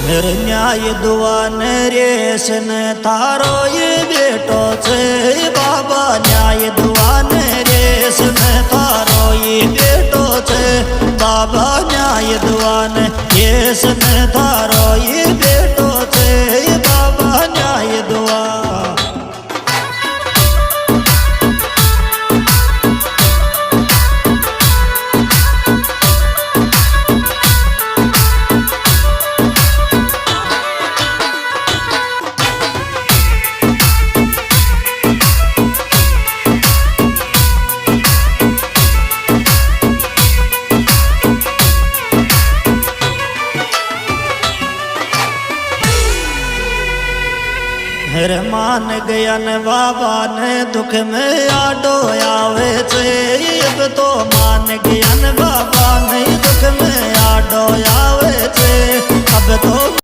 मेरे न्याय दुआन रेसन थारो ये बेटो छे बाबा। न्याय दुआन रेसन थारो ये बेटो छे बाबा। न्याय दुआन रेसन थारो ये बेटो छे बाबा। न्याय दुआ मान गया न बाबा ने दुख में आडो आवे छे। अब तो मान गया न बाबा ने दुख में आडो आवे छे। अब तो